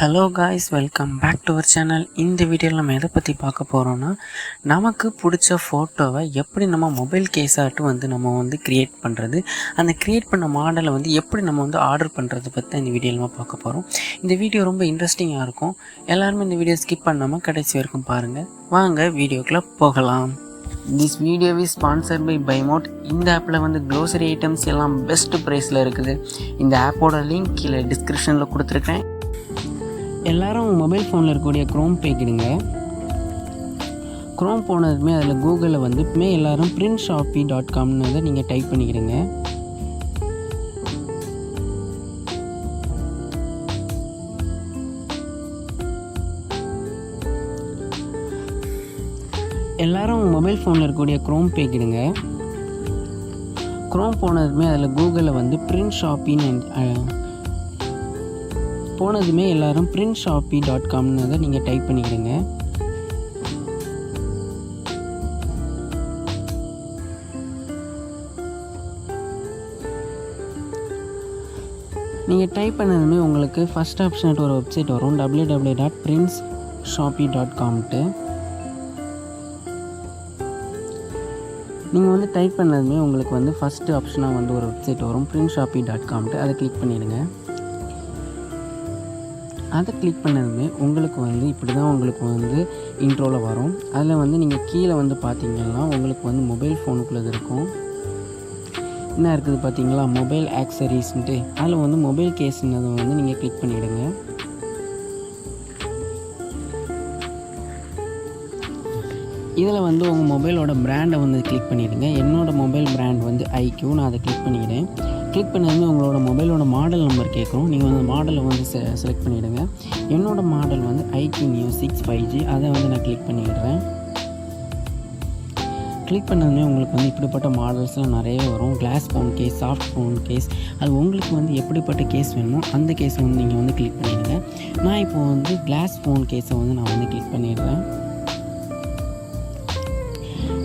Hello guys, welcome back to our channel. இந்த வீடியோவில் நம்ம எதை பற்றி பார்க்க போகிறோன்னா, நமக்கு பிடிச்ச ஃபோட்டோவை எப்படி நம்ம மொபைல் கேஸாகட்டும் நம்ம க்ரியேட் பண்ணுறது, அந்த க்ரியேட் பண்ண மாடலை எப்படி நம்ம ஆர்டர் பண்ணுறது பற்றி தான் இந்த வீடியோவில் நம்ம பார்க்க போகிறோம். இந்த வீடியோ ரொம்ப இன்ட்ரெஸ்டிங்காக இருக்கும். எல்லாருமே இந்த வீடியோ ஸ்கிப் பண்ணாமல் கடைசி வரைக்கும் பாருங்கள். வாங்க வீடியோக்குள்ளே போகலாம். This video is sponsored by பைமோட். இந்த ஆப்பில் க்ளோசரி ஐட்டம்ஸ் எல்லாம் பெஸ்ட் ப்ரைஸில் இருக்குது. இந்த ஆப்போட லிங்க் கீழே டிஸ்கிரிப்ஷனில் கொடுத்துருக்கேன். எல்லோரும் மொபைல் ஃபோனில் இருக்கக்கூடிய க்ரோம் போய்க்கிடுங்க. க்ரோம் போனதுமே அதில் கூகுளில் எல்லோரும் printshopee.comனு நீங்கள் டைப் பண்ணிக்கிடுங்க. எல்லோரும் மொபைல் ஃபோனில் இருக்கக்கூடிய க்ரோம் போய்க்கிடுங்க. க்ரோம் போனதுமே அதில் கூகுளில் printshopee போனதுமே எல்லோரும் printshopee.comனு நீங்கள் டைப் பண்ணிக்கிடுங்க. நீங்கள் டைப் பண்ணதுமே உங்களுக்கு ஃபஸ்ட் ஆப்ஷன் ஒரு வெப்சைட் வரும், www.printshopee.comட்டு. நீங்கள் டைப் பண்ணதுமே உங்களுக்கு ஃபஸ்ட்டு ஆப்ஷனாக ஒரு வெப்சைட் வரும், printshopee.comட்டு. அதை கிளிக் பண்ணிவிடுங்க. அதை கிளிக் பண்ணதுமே உங்களுக்கு இப்படி தான் உங்களுக்கு இன்ட்ரோவில் வரும். அதில் நீங்கள் கீழே பார்த்தீங்கன்னா உங்களுக்கு மொபைல் ஃபோனுக்குள்ளது இருக்கும். என்ன இருக்குது பார்த்தீங்களா, மொபைல் ஆக்சரிஸ்ன்ட்டு. அதில் மொபைல் கேஸ்னதை நீங்கள் கிளிக் பண்ணிவிடுங்க. இதில் உங்கள் மொபைலோட ப்ராண்டை கிளிக் பண்ணிவிடுங்க. என்னோடய மொபைல் பிராண்ட் ஐக்யூ. நான் அதை கிளிக் பண்ணிக்கிறேன். கிளிக் பண்ணதுமே உங்களோட மொபைலோட மாடல் நம்பர் கேட்கும். நீங்கள் அந்த மாடலை செலக்ட் பண்ணிவிடுங்க. என்னோடய மாடல் ஐக்யூ நியூ 6 5G. அதை நான் கிளிக் பண்ணிவிடுறேன். கிளிக் பண்ணதுமே உங்களுக்கு இப்படிப்பட்ட மாடல்ஸ்லாம் நிறைய வரும். Glass phone case, soft phone case, அது உங்களுக்கு எப்படிப்பட்ட கேஸ் வேணுமோ அந்த கேஸை நீங்கள் கிளிக் பண்ணிவிடுங்க. நான் இப்போது கிளாஸ் ஃபோன் கேஸை நான் கிளிக் பண்ணிடுறேன்.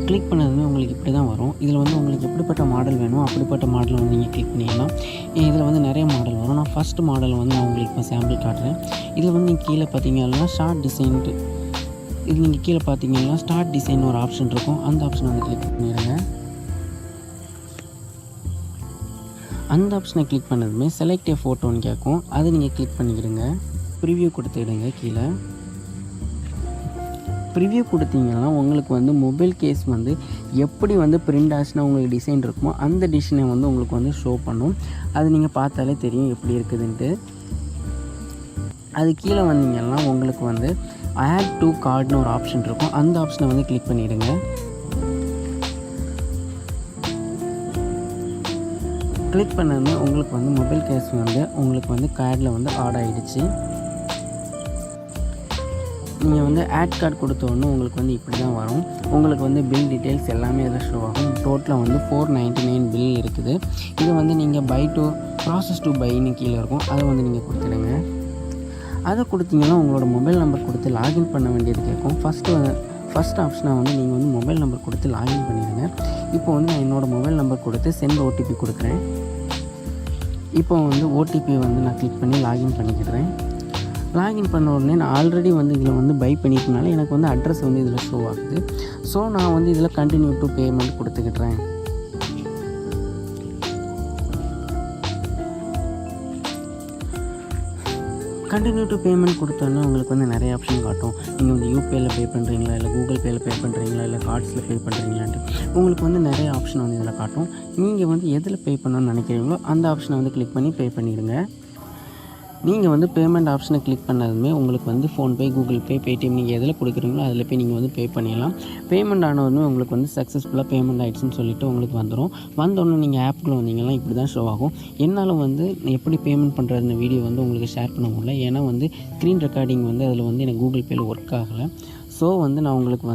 கிளிக் பண்ணதுமே உங்களுக்கு இப்படி தான் வரும். இதில் உங்களுக்கு எப்படிப்பட்ட மாடல் வேணும் அப்படிப்பட்ட மாடலை நீங்கள் கிளிக் பண்ணிடலாம். இதில் நிறைய மாடல் வரும். நான் ஃபஸ்ட்டு மாடல் நான் உங்களுக்கு இப்போ சாம்பிள் காட்டுறேன். இதில் நீங்கள் கீழே பார்த்தீங்கன்னா ஷார்ட் டிசைன்ட்டு, இது நீங்கள் கீழே பார்த்தீங்கன்னா ஸ்டார்ட் டிசைன் ஒரு ஆப்ஷன் இருக்கும். அந்த ஆப்ஷனை கிளிக் பண்ணிடுங்க. அந்த ஆப்ஷனை கிளிக் பண்ணதுமே செலக்ட் ஏ ஃபோட்டோன்னு கேட்கும். அதை நீங்கள் கிளிக் பண்ணிக்கிடுங்க. ப்ரிவ்யூ கொடுத்துக்கிடுங்க. கீழே ப்ரிவ்யூ கொடுத்தீங்கன்னா உங்களுக்கு மொபைல் கேஸ் எப்படி பிரிண்ட் ஆச்சுன்னா உங்களுக்கு டிசைன் இருக்குமோ அந்த டிசைனை உங்களுக்கு ஷோ பண்ணும். அது நீங்கள் பார்த்தாலே தெரியும் எப்படி இருக்குதுன்ட்டு. அது கீழே வந்தீங்கன்னா உங்களுக்கு ஆட் டு கார்டுன்னு ஒரு ஆப்ஷன் இருக்கும். அந்த ஆப்ஷனை கிளிக் பண்ணிவிடுங்க. கிளிக் பண்ணதுமே உங்களுக்கு மொபைல் கேஸ் உங்களுக்கு கார்டில் ஆட் ஆகிடுச்சு. நீங்கள் ஆட் கார்டு கொடுத்த உடனே உங்களுக்கு இப்படி தான் வரும். உங்களுக்கு பில் டீட்டெயில்ஸ் எல்லாமே இதில் ஷோ ஆகும். டோட்டலாக $499 பில் இருக்குது. இது நீங்கள் பை டு ப்ராசஸ் டு பைன்னு கீழே இருக்கும். அதை நீங்கள் கொடுத்துடுங்க. அதை கொடுத்தீங்கன்னா உங்களோட மொபைல் நம்பர் கொடுத்து லாகின் பண்ண வேண்டியது கேட்கும். ஃபஸ்ட் ஆப்ஷனாக நீங்கள் மொபைல் நம்பர் கொடுத்து லாகின் பண்ணிடுங்க. இப்போ நான் என்னோடய மொபைல் நம்பர் கொடுத்து சென்ட் ஓடிபி கொடுக்குறேன். இப்போ ஓடிபி நான் கிளிக் பண்ணி லாகின் பண்ணிக்கிறேன். லாகின் பண்ண உடனே நான் ஆல்ரெடி இதில் பை பண்ணிட்டனால எனக்கு அட்ரஸ் இதில் ஷோ ஆகுது. ஸோ நான் இதில் கண்டினியூ டு பேமெண்ட் கொடுத்துக்கிட்றேன். கண்டினியூ டு பேமெண்ட் கொடுத்தோன்னா உங்களுக்கு நிறைய ஆப்ஷன் காட்டும். நீங்கள் யூபிஐயில் பே பண்ணுறீங்களா, இல்லை கூகுள் பேயில் பே பண்ணுறீங்களா, இல்லை கார்ட்ஸில் பே பண்ணுறீங்களான்ட்டு உங்களுக்கு நிறைய ஆப்ஷன் இதில் காட்டும். நீங்கள் எதில் பே பண்ணணும்னு நினைக்கிறீங்களோ அந்த ஆப்ஷனை கிளிக் பண்ணி பே பண்ணிடுங்க. நீங்கள் பேமெண்ட் ஆப்ஷனை கிளிக் பண்ணதுமே உங்களுக்கு ஃபோன்பே, கூகுள் பே, பேடிஎம் நீங்கள் எதில் கொடுக்குறீங்களோ அதில் போய் நீங்கள் பே பண்ணிடலாம். பேமெண்ட் ஆனதுமே உங்களுக்கு சக்ஸஸ்ஃபுல்லாக பேமெண்ட் ஆகிடுச்சுன்னு சொல்லிவிட்டு உங்களுக்கு வந்துடும். வந்தோடனே நீங்கள் ஆப்புக்குள்ளே வந்தீங்கன்னா இப்படி தான் ஷோ ஆகும். என்னால் எப்படி பேமெண்ட் பண்ணுறதுன்னு வீடியோ உங்களுக்கு ஷேர் பண்ண முடியல. ஏன்னா ஸ்க்ரீன் ரெக்கார்டிங் அதில் எனக்கு கூகுள் பேயில் ஒர்க் ஆகலை. ஸோ நான் உங்களுக்கு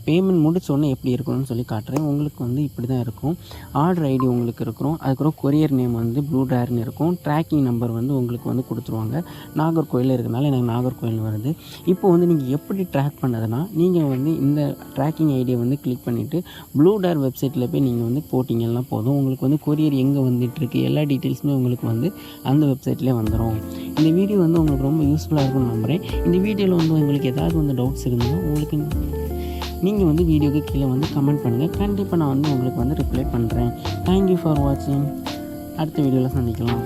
பேமெண்ட் முடிச்சோடனே எப்படி இருக்கணும்னு சொல்லி காட்டுறேன். உங்களுக்கு வந்து இப்படி தான் இருக்கும். ஆர்டர் ஐடி உங்களுக்கு இருக்கும். அதுக்கப்புறம் கொரியர் நேம் வந்து ப்ளூ டேர்னு இருக்கும். ட்ராக்கிங் நம்பர் வந்து உங்களுக்கு வந்து கொடுத்துருவாங்க. நாகர்கோவில் இருக்கிறனால எனக்கு நாகர்கோவில் வருது. இப்போ வந்து நீங்கள் எப்படி ட்ராக் பண்ணதுன்னா, நீங்கள் வந்து இந்த ட்ராக்கிங் ஐடியை வந்து கிளிக் பண்ணிவிட்டு ப்ளூ டேர் வெப்சைட்டில் போய் நீங்கள் வந்து போட்டிங்கன்னா போதும். உங்களுக்கு வந்து கொரியர் எங்கே வந்துட்டுருக்கு எல்லா டீட்டெயில்ஸுமே உங்களுக்கு வந்து அந்த வெப்சைட்லேயே வந்துடும். இந்த வீடியோ வந்து உங்களுக்கு ரொம்ப யூஸ்ஃபுல்லாக இருக்கும்னு நம்புகிறேன். இந்த வீடியோவில் வந்து உங்களுக்கு ஏதாவது வந்து டவுட்ஸ் இருந்தால் உங்களுக்கு நீங்கள் வந்து வீடியோக்கு கீழே வந்து கமெண்ட் பண்ணுங்கள். கண்டிப்பாக நான் வந்து உங்களுக்கு வந்து ரிப்ளை பண்ணுறேன். தேங்க்யூ ஃபார் வாட்சிங். அடுத்த வீடியோவில் சந்திக்கலாம்.